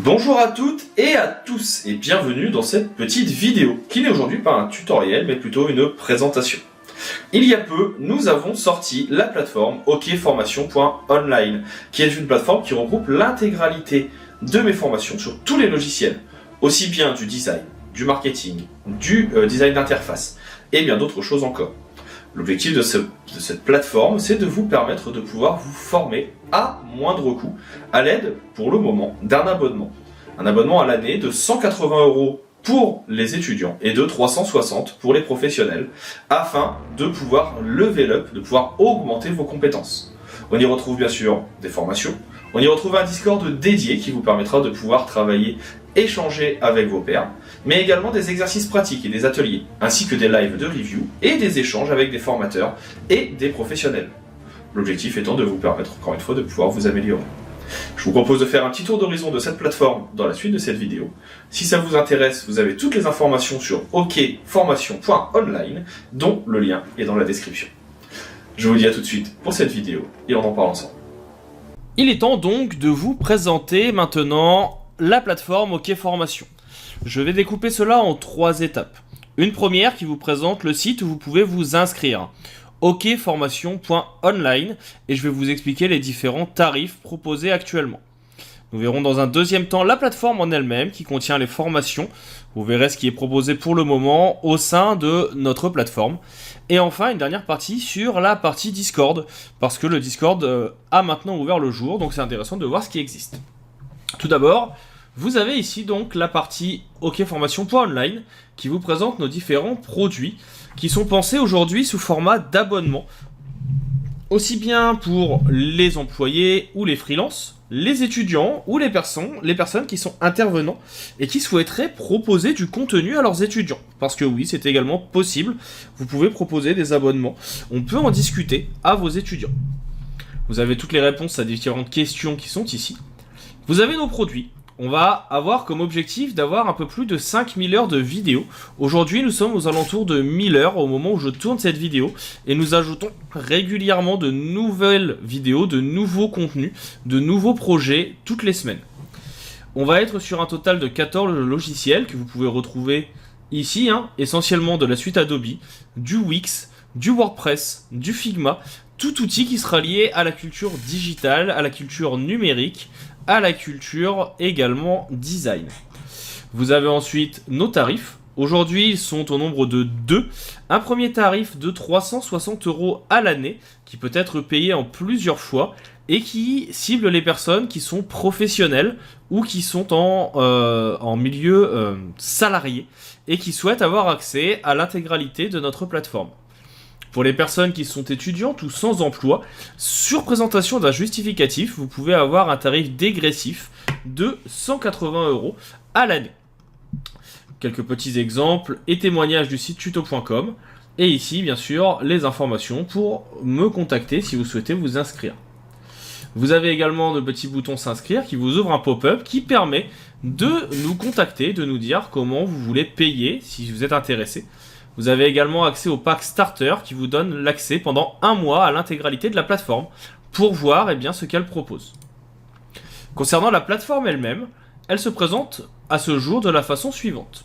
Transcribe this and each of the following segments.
Bonjour à toutes et à tous et bienvenue dans cette petite vidéo qui n'est aujourd'hui pas un tutoriel mais plutôt une présentation. Il y a peu, nous avons sorti la plateforme okformation.online qui est une plateforme qui regroupe l'intégralité de mes formations sur tous les logiciels, aussi bien du design, du marketing, du design d'interface et bien d'autres choses encore. L'objectif de cette plateforme, c'est de vous permettre de pouvoir vous former à moindre coût, à l'aide, pour le moment, d'un abonnement. Un abonnement à l'année de 180 € pour les étudiants et de 360 pour les professionnels, afin de pouvoir level up, de pouvoir augmenter vos compétences. On y retrouve bien sûr des formations, on y retrouve un Discord dédié qui vous permettra de pouvoir travailler, échanger avec vos pairs, mais également des exercices pratiques et des ateliers, ainsi que des lives de review et des échanges avec des formateurs et des professionnels. L'objectif étant de vous permettre, encore une fois, de pouvoir vous améliorer. Je vous propose de faire un petit tour d'horizon de cette plateforme dans la suite de cette vidéo. Si ça vous intéresse, vous avez toutes les informations sur okformation.online, dont le lien est dans la description. Je vous dis à tout de suite pour cette vidéo et on en parle ensemble. Il est temps donc de vous présenter maintenant la plateforme okformation. Je vais découper cela en 3 étapes. Une première qui vous présente le site où vous pouvez vous inscrire, okformation.online, et je vais vous expliquer les différents tarifs proposés actuellement. Nous verrons dans un deuxième temps la plateforme en elle-même qui contient les formations. Vous verrez ce qui est proposé pour le moment au sein de notre plateforme. Et enfin, une dernière partie sur la partie Discord, parce que le Discord a maintenant ouvert le jour, donc c'est intéressant de voir ce qui existe. Tout d'abord, vous avez ici donc la partie okformation.online qui vous présente nos différents produits qui sont pensés aujourd'hui sous format d'abonnement, aussi bien pour les employés ou les freelances, les étudiants ou les personnes qui sont intervenants et qui souhaiteraient proposer du contenu à leurs étudiants. Parce que oui, c'est également possible, vous pouvez proposer des abonnements, on peut en discuter à vos étudiants. Vous avez toutes les réponses à différentes questions qui sont ici. Vous avez nos produits. On va avoir comme objectif d'avoir un peu plus de 5000 heures de vidéo. Aujourd'hui, nous sommes aux alentours de 1000 heures au moment où je tourne cette vidéo. Et nous ajoutons régulièrement de nouvelles vidéos, de nouveaux contenus, de nouveaux projets toutes les semaines. On va être sur un total de 14 logiciels que vous pouvez retrouver ici, essentiellement de la suite Adobe, du Wix, du WordPress, du Figma, tout outil qui sera lié à la culture digitale, à la culture numérique, à la culture également design. Vous avez ensuite nos tarifs. Aujourd'hui, ils sont au nombre de 2. Un premier tarif de 360 € à l'année, qui peut être payé en plusieurs fois, et qui cible les personnes qui sont professionnelles ou qui sont en milieu salarié, et qui souhaitent avoir accès à l'intégralité de notre plateforme. Pour les personnes qui sont étudiantes ou sans emploi, sur présentation d'un justificatif, vous pouvez avoir un tarif dégressif de 180 € à l'année. Quelques petits exemples et témoignages du site tuto.com. Et ici, bien sûr, les informations pour me contacter si vous souhaitez vous inscrire. Vous avez également le petit bouton s'inscrire qui vous ouvre un pop-up qui permet de nous contacter, de nous dire comment vous voulez payer si vous êtes intéressé. Vous avez également accès au pack Starter qui vous donne l'accès pendant 1 mois à l'intégralité de la plateforme pour voir ce qu'elle propose. Concernant la plateforme elle-même, elle se présente à ce jour de la façon suivante.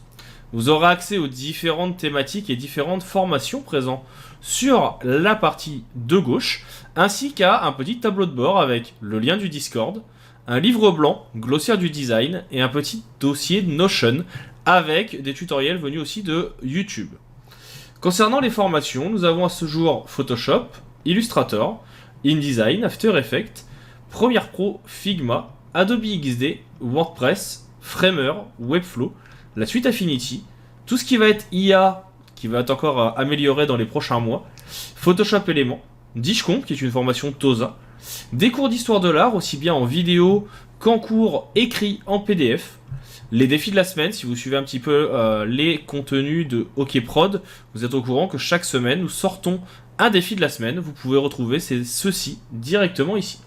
Vous aurez accès aux différentes thématiques et différentes formations présentes sur la partie de gauche, ainsi qu'à un petit tableau de bord avec le lien du Discord, un livre blanc, glossaire du design et un petit dossier Notion avec des tutoriels venus aussi de YouTube. Concernant les formations, nous avons à ce jour Photoshop, Illustrator, InDesign, After Effects, Premiere Pro, Figma, Adobe XD, WordPress, Framer, Webflow, la suite Affinity, tout ce qui va être IA, qui va être encore amélioré dans les prochains mois, Photoshop Element, Dishcomp, qui est une formation TOSA, des cours d'histoire de l'art, aussi bien en vidéo qu'en cours écrit en PDF, les défis de la semaine, si vous suivez un petit peu les contenus de OKProd, vous êtes au courant que chaque semaine, nous sortons un défi de la semaine. Vous pouvez retrouver ceux-ci directement ici.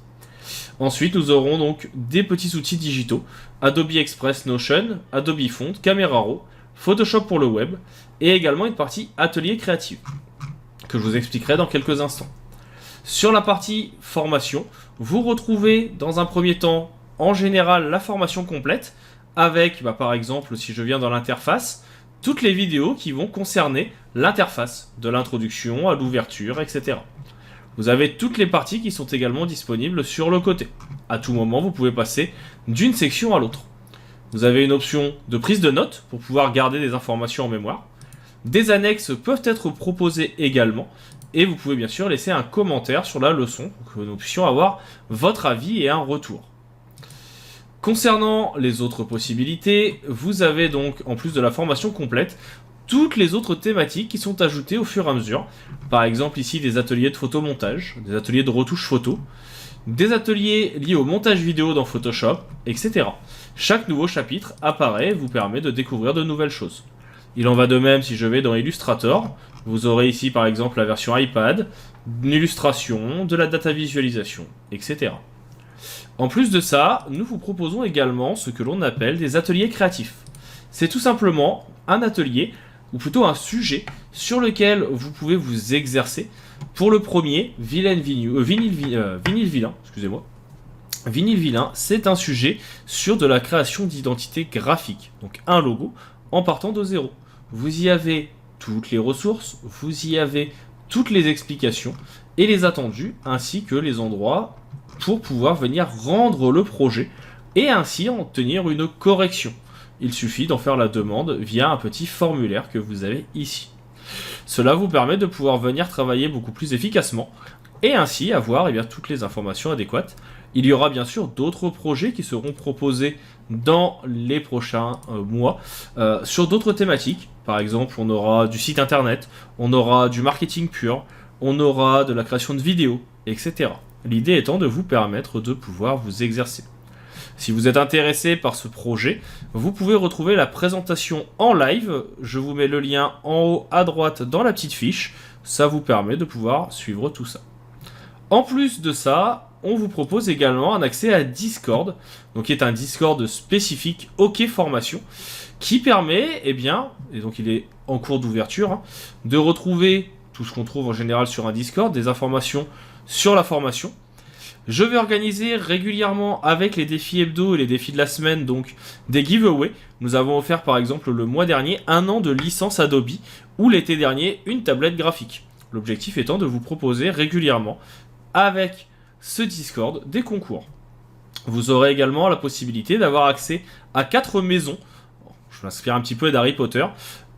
Ensuite, nous aurons donc des petits outils digitaux, Adobe Express, Notion, Adobe Font, Camera Raw, Photoshop pour le web, et également une partie atelier créatif, que je vous expliquerai dans quelques instants. Sur la partie formation, vous retrouvez dans un premier temps en général la formation complète avec, par exemple, si je viens dans l'interface, toutes les vidéos qui vont concerner l'interface, de l'introduction à l'ouverture, etc. Vous avez toutes les parties qui sont également disponibles sur le côté. À tout moment, vous pouvez passer d'une section à l'autre. Vous avez une option de prise de notes pour pouvoir garder des informations en mémoire. Des annexes peuvent être proposées également. Et vous pouvez bien sûr laisser un commentaire sur la leçon pour que nous puissions avoir votre avis et un retour. Concernant les autres possibilités, vous avez donc, en plus de la formation complète, toutes les autres thématiques qui sont ajoutées au fur et à mesure. Par exemple ici des ateliers de photomontage, des ateliers de retouche photo, des ateliers liés au montage vidéo dans Photoshop, etc. Chaque nouveau chapitre apparaît et vous permet de découvrir de nouvelles choses. Il en va de même si je vais dans Illustrator. Vous aurez ici par exemple la version iPad, une illustration, de la data visualisation, etc. En plus de ça, nous vous proposons également ce que l'on appelle des ateliers créatifs. C'est tout simplement un atelier, ou plutôt un sujet, sur lequel vous pouvez vous exercer. Pour le premier, Vinyle Vilain, excusez-moi. Vinyle Vilain, c'est un sujet sur de la création d'identité graphique, donc un logo, en partant de zéro. Vous y avez toutes les ressources, vous y avez toutes les explications et les attendus, ainsi que les endroits pour pouvoir venir rendre le projet et ainsi en obtenir une correction. Il suffit d'en faire la demande via un petit formulaire que vous avez ici. Cela vous permet de pouvoir venir travailler beaucoup plus efficacement et ainsi avoir toutes les informations adéquates. Il y aura bien sûr d'autres projets qui seront proposés dans les prochains mois sur d'autres thématiques. Par exemple, on aura du site internet, on aura du marketing pur, on aura de la création de vidéos, etc. L'idée étant de vous permettre de pouvoir vous exercer. Si vous êtes intéressé par ce projet, vous pouvez retrouver la présentation en live. Je vous mets le lien en haut à droite dans la petite fiche. Ça vous permet de pouvoir suivre tout ça. En plus de ça, on vous propose également un accès à Discord, donc qui est un Discord spécifique OK Formation, qui permet, et donc il est en cours d'ouverture, de retrouver tout ce qu'on trouve en général sur un Discord, des informations sur la formation. Je vais organiser régulièrement avec les défis hebdo et les défis de la semaine, donc des giveaways. Nous avons offert par exemple le mois dernier 1 an de licence Adobe, ou l'été dernier une tablette graphique. L'objectif étant de vous proposer régulièrement avec ce Discord des concours. Vous aurez également la possibilité d'avoir accès à 4 maisons. Je m'inspire un petit peu d'Harry Potter.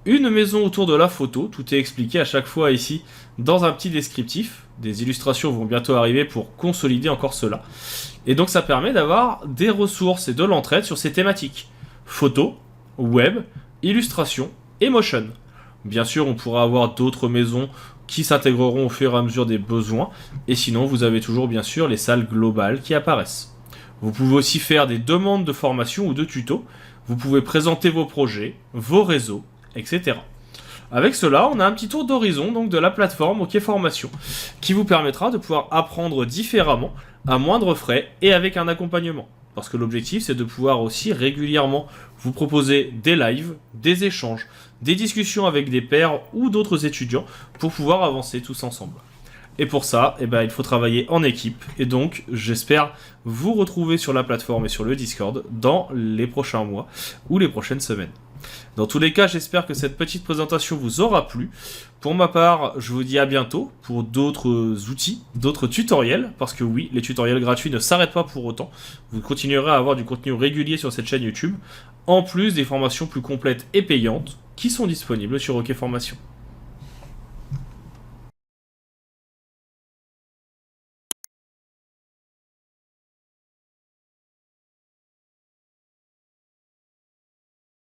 Une maison autour de la photo, tout est expliqué à chaque fois ici dans un petit descriptif. Des illustrations vont bientôt arriver pour consolider encore cela. Et donc ça permet d'avoir des ressources et de l'entraide sur ces thématiques. Photo, web, illustration et motion. Bien sûr, on pourra avoir d'autres maisons qui s'intégreront au fur et à mesure des besoins. Et sinon, vous avez toujours bien sûr les salles globales qui apparaissent. Vous pouvez aussi faire des demandes de formation ou de tutos. Vous pouvez présenter vos projets, vos réseaux, etc. Avec cela, on a un petit tour d'horizon donc de la plateforme OK Formation qui vous permettra de pouvoir apprendre différemment, à moindre frais et avec un accompagnement. Parce que l'objectif, c'est de pouvoir aussi régulièrement vous proposer des lives, des échanges, des discussions avec des pairs ou d'autres étudiants pour pouvoir avancer tous ensemble. Et pour ça, il faut travailler en équipe. Et donc, j'espère vous retrouver sur la plateforme et sur le Discord dans les prochains mois ou les prochaines semaines. Dans tous les cas, j'espère que cette petite présentation vous aura plu. Pour ma part, je vous dis à bientôt pour d'autres outils, d'autres tutoriels, parce que oui, les tutoriels gratuits ne s'arrêtent pas pour autant. Vous continuerez à avoir du contenu régulier sur cette chaîne YouTube, en plus des formations plus complètes et payantes qui sont disponibles sur OK Formation.